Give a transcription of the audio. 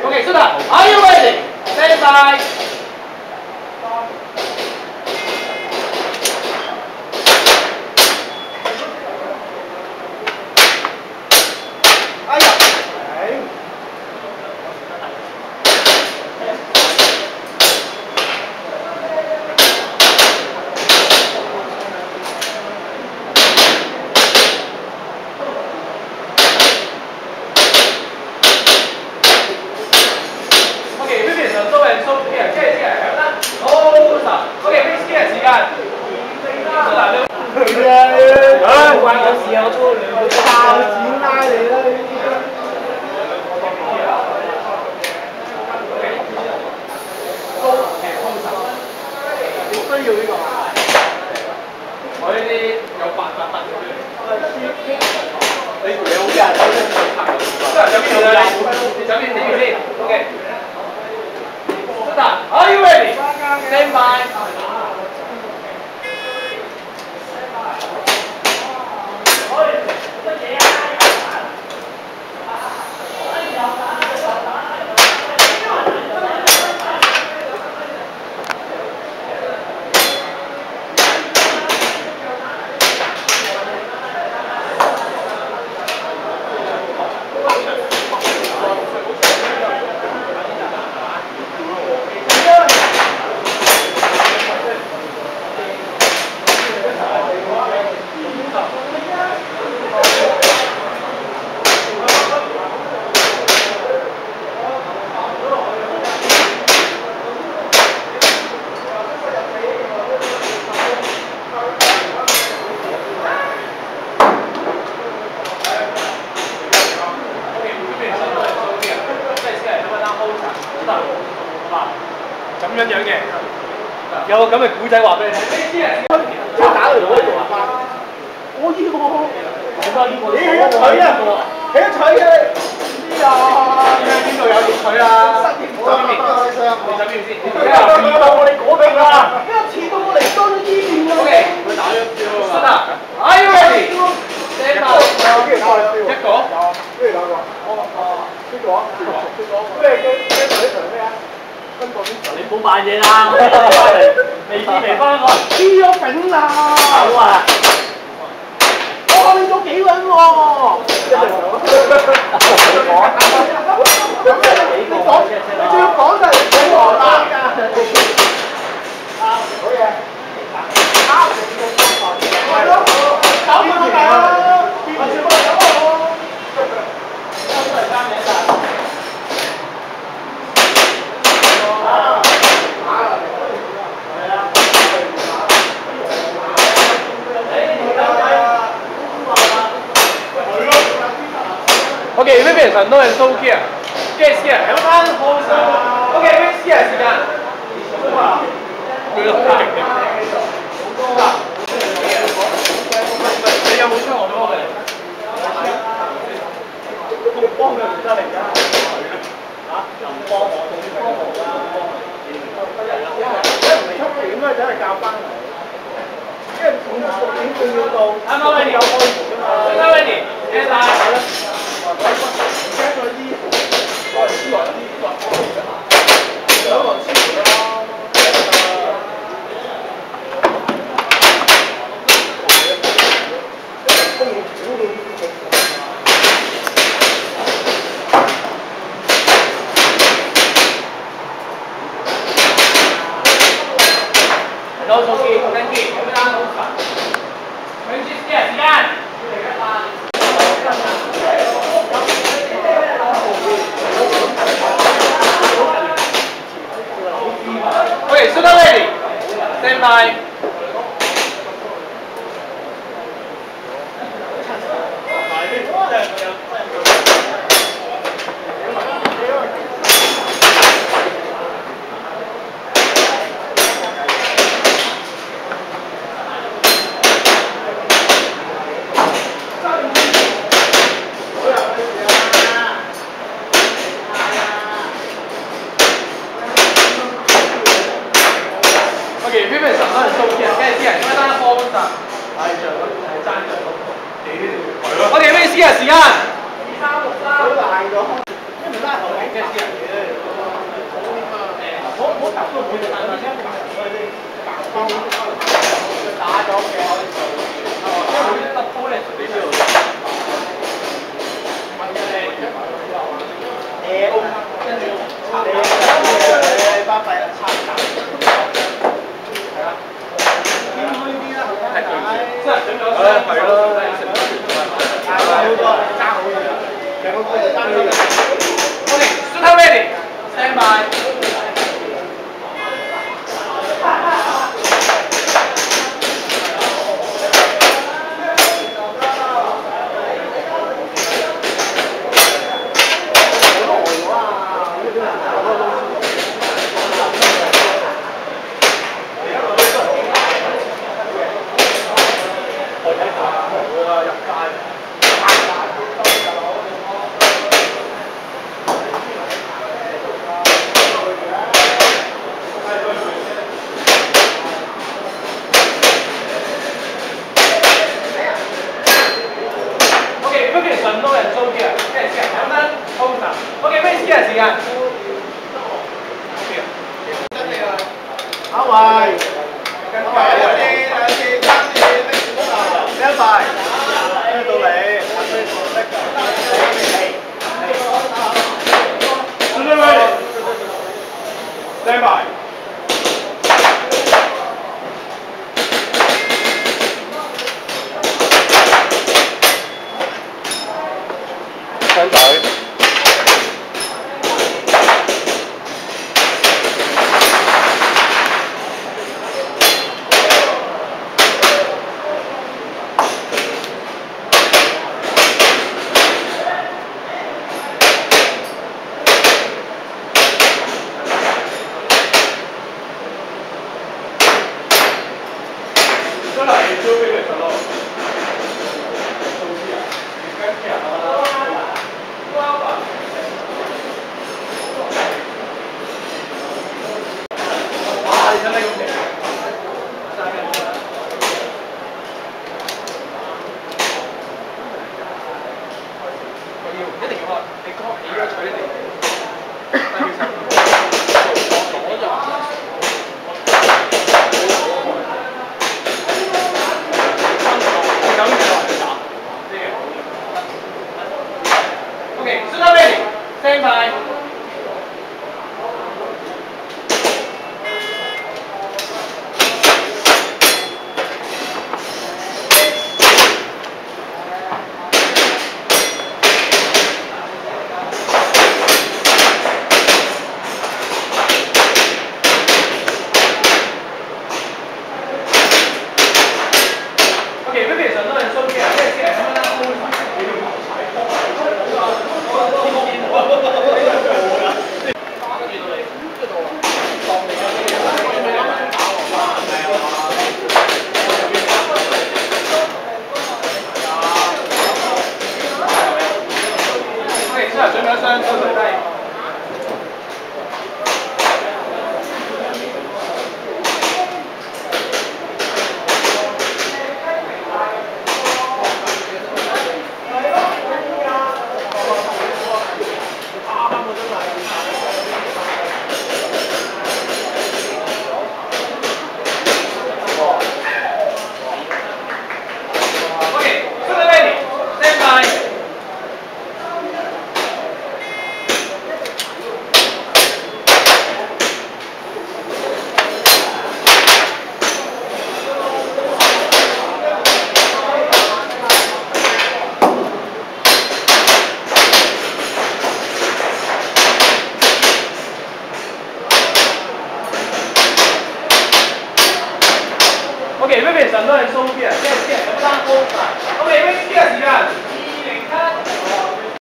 OK， 是的 ，Are you ready? Stand by. ，Are you ready? Stand by. 咁樣樣嘅，有個咁嘅古仔話俾你聽。即係打佢同佢做啊！我呢個，你起一錘啊！起一錘嘅，邊啊？邊度有熱錘啊？你走邊先？遲到我哋嗰邊啊！因為遲到我嚟多咗呢邊啊。OK， 佢打咗招啊！Are you ready? Stand by。一個。不如兩個。邊個啊？邊個？呢場咩啊？你唔好扮嘢啦！未知未翻我，黐咗餅啦！好啊！我你咗幾撚喎？你仲要講就係冇黃啦！好嘢！係咯，搞掂佢啦！Okay, maybe no and so here. Guys here, everyone hold on. Okay, wait here 時間。你有冇出我幫佢？幫佢唔得嚟㗎。嚇？唔幫我，仲要幫我啦。一唔出點咧，真係教翻嚟。因為5點仲要到。啱啱 ready 有開門㗎嘛。啱啱 ready， 聽晒。攞手機，跟住咁樣好煩。跟住時間。Okay, so now ready. Stand by. Okay, 邊邊十蚊？我哋咩 C 啊？時間2、3、6、3。好難咗，因為拉後係咩 C 啊？我揼都唔會打到先，打咗嘅可以做，因為佢一粒波咧你都要。跟住插你巴閉啦，插係啊。偏虛啲啦，係即係整咗雙係咯，爭好多，爭好遠啊！兩個波就爭好遠。OK， Shooter ready， stand by。時間。阿偉，兩次，一排，跟到你，Stand by。聽隊。出嚟就俾佢走咯。哇！你睇呢個一定要你講起咗取你。Okay, Shooter ready. Stand by. Okay, maybe it's another so here. Okay, maybe it's another so here. Yes, yes, 3、4、5。Okay, maybe here 時間。